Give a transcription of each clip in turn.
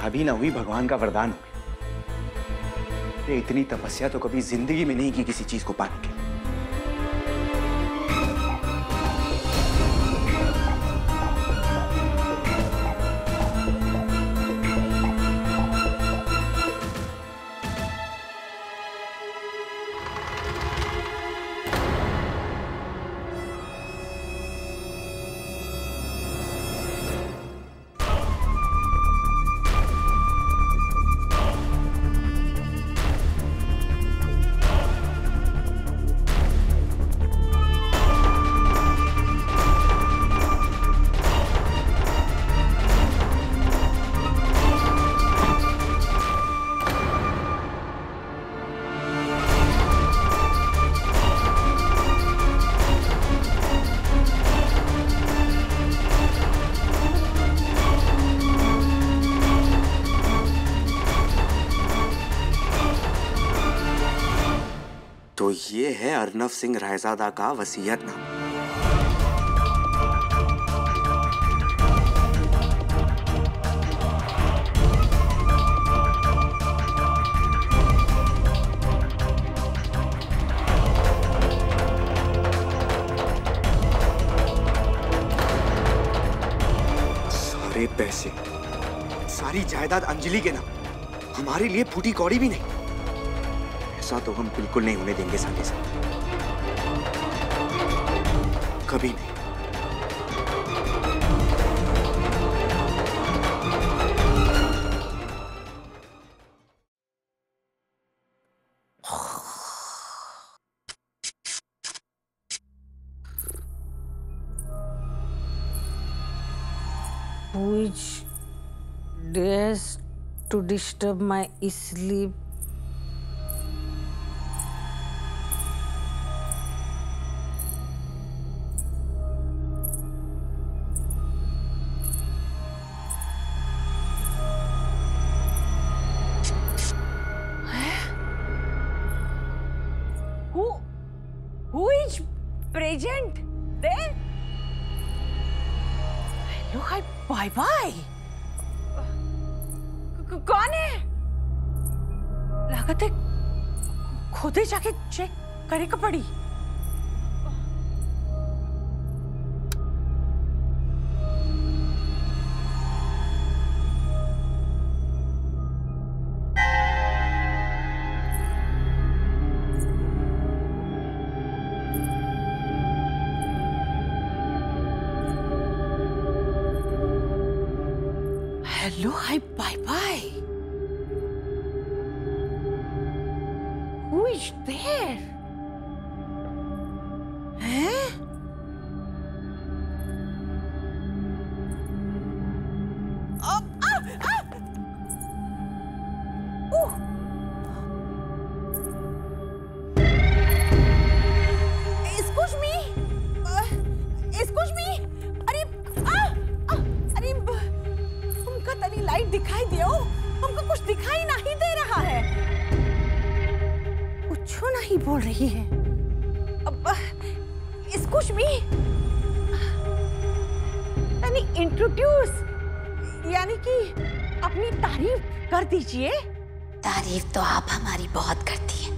भाभी ना हुई भगवान का वरदान हो गया। इतनी तपस्या तो कभी जिंदगी में नहीं की किसी चीज को पाने के लिए। तो ये है अर्नव सिंह रायजादा का वसीयतनामा। सारे पैसे, सारी जायदाद अंजलि के नाम, हमारे लिए फूटी कौड़ी भी नहीं। ऐसा तो हम बिल्कुल नहीं होने देंगे साले साथ, कभी नहीं। Which dares to disturb my sleep? Who is present there? Hello, hi, bye bye. कौन है? लागत है खुद ही जाके चेक करेगा पड़ी। Hello, hi, bye bye. Who is there? हैं? Excuse me. Excuse me. अरे अरे हमका तनी लाइट दिखाई दियो, हमको कुछ दिखाई नहीं दे रहा है। कुछ नहीं बोल रही है। अब excuse me. यानी इंट्रोड्यूस, यानी कि अपनी तारीफ कर दीजिए। तारीफ तो आप हमारी बहुत करती हैं।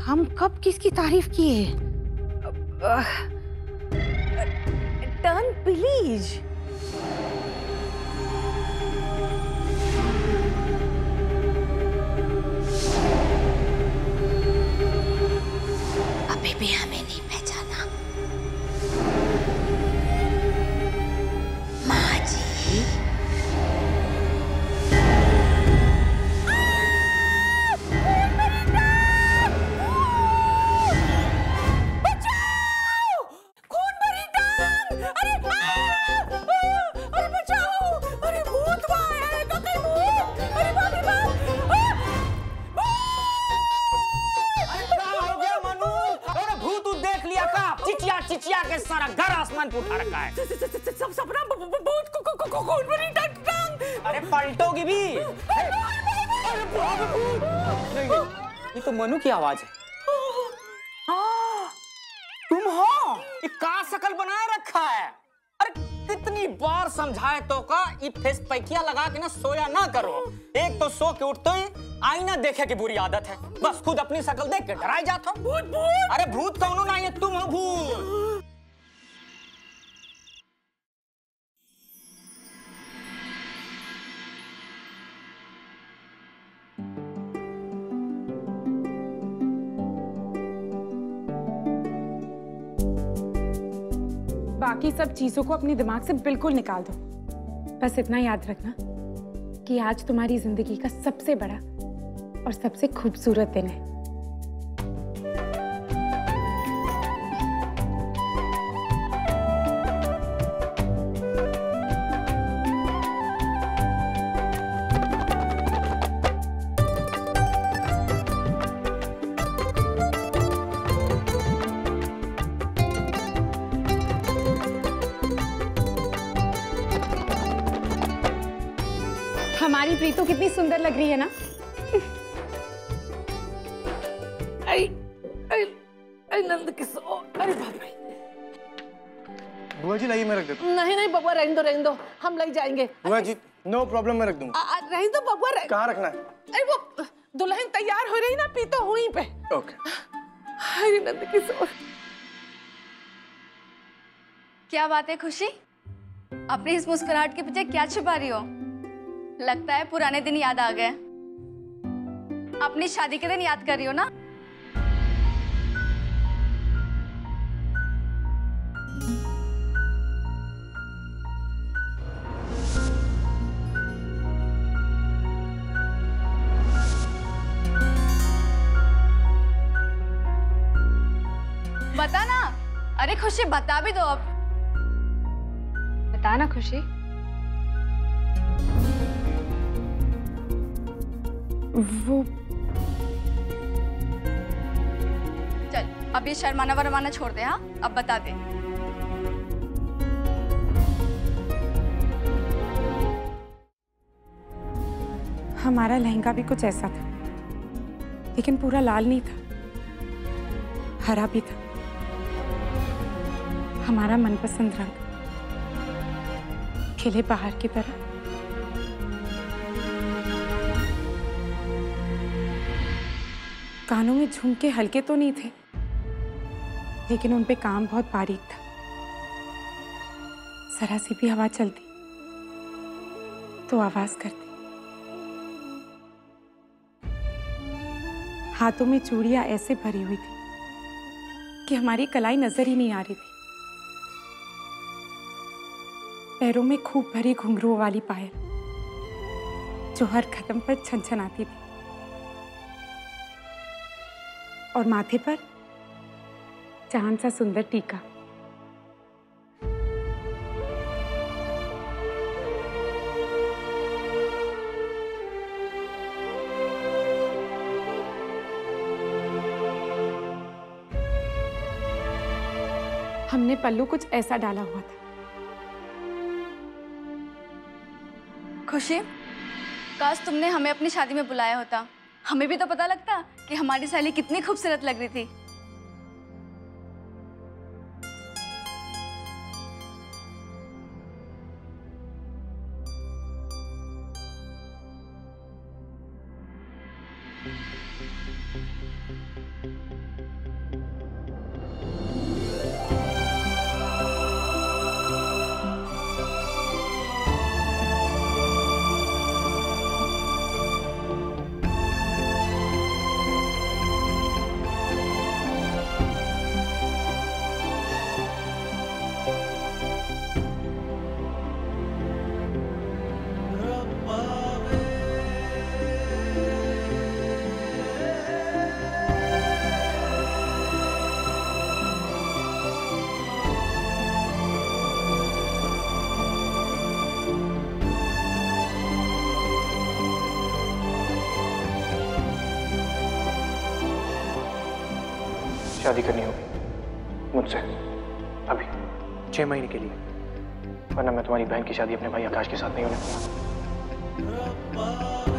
हम कब किसकी तारीफ किए? Turn please. अभी भी हमें नहीं पहचाना। माँ जी, चिचिया के सारा घर आसमान पे उठा रखा है। सब सपना बहुत कौन बनी टांग। अरे पलटोगी भी। नहीं, ये तो मनु की आवाज है। तुम हो? ये का शकल बनाए रखा है? अरे कितनी कितनी बार समझाए तो का ये फेस पैकिया लगा के ना सोया ना करो। एक तो सो के उठते ही आईना देखे की बुरी आदत है, बस खुद अपनी शक्ल देख के डराए जाता हूँ। भूत भूत। अरे भूत कौनो नहीं है, तुम हो भूत। बाकी सब चीजों को अपने दिमाग से बिल्कुल निकाल दो। बस इतना याद रखना कि आज तुम्हारी जिंदगी का सबसे बड़ा और सबसे खूबसूरत दिन है। हमारी प्रीतो कितनी सुंदर लग रही है ना। आई नंद किसो, अरे बाप रे। बुआ जी लाइए, मैं रख देता हूँ। नहीं नहीं बबुआ रहने दो, हम ले जाएंगे। बुआ जी नो प्रॉब्लम, मैं रख दूंगा। रहने दो बबुआ। कहाँ रखना है? अरे वो दुल्हन तैयार हो रही ना, पीतो हुई पे। ओके। अरे नंद किसो। क्या बात है खुशी, अपनी इस मुस्कुराहट के पीछे क्या छिपा रही हो? लगता है पुराने दिन याद आ गए। अपनी शादी के दिन याद कर रही हो ना? बता ना। अरे खुशी बता भी दो अब। बता ना खुशी। वो चल अब ये शर्माना वरमाना छोड़ दे। हाँ अब बता दे। हमारा लहंगा भी कुछ ऐसा था, लेकिन पूरा लाल नहीं था, हरा भी था। हमारा मनपसंद रंग, खिले बाहर की तरह। कानों में झुमके हल्के तो नहीं थे, लेकिन उन पे काम बहुत बारीक था। जरा सी भी हवा चलती तो आवाज करती। हाथों में चूड़ियां ऐसे भरी हुई थी कि हमारी कलाई नजर ही नहीं आ रही थी। पैरों में खूब भरी घुंघरुओं वाली पायल जो हर कदम पर छनछनाती थी, और माथे पर चांद सा सुंदर टीका। हमने पल्लू कुछ ऐसा डाला हुआ था। खुशी, काश तुमने हमें अपनी शादी में बुलाया होता, हमें भी तो पता लगता कि हमारी सहेली कितनी खूबसूरत लग रही थी। शादी करनी होगी मुझसे अभी 6 महीने के लिए, वरना मैं तुम्हारी बहन की शादी अपने भाई आकाश के साथ नहीं होने दूंगा।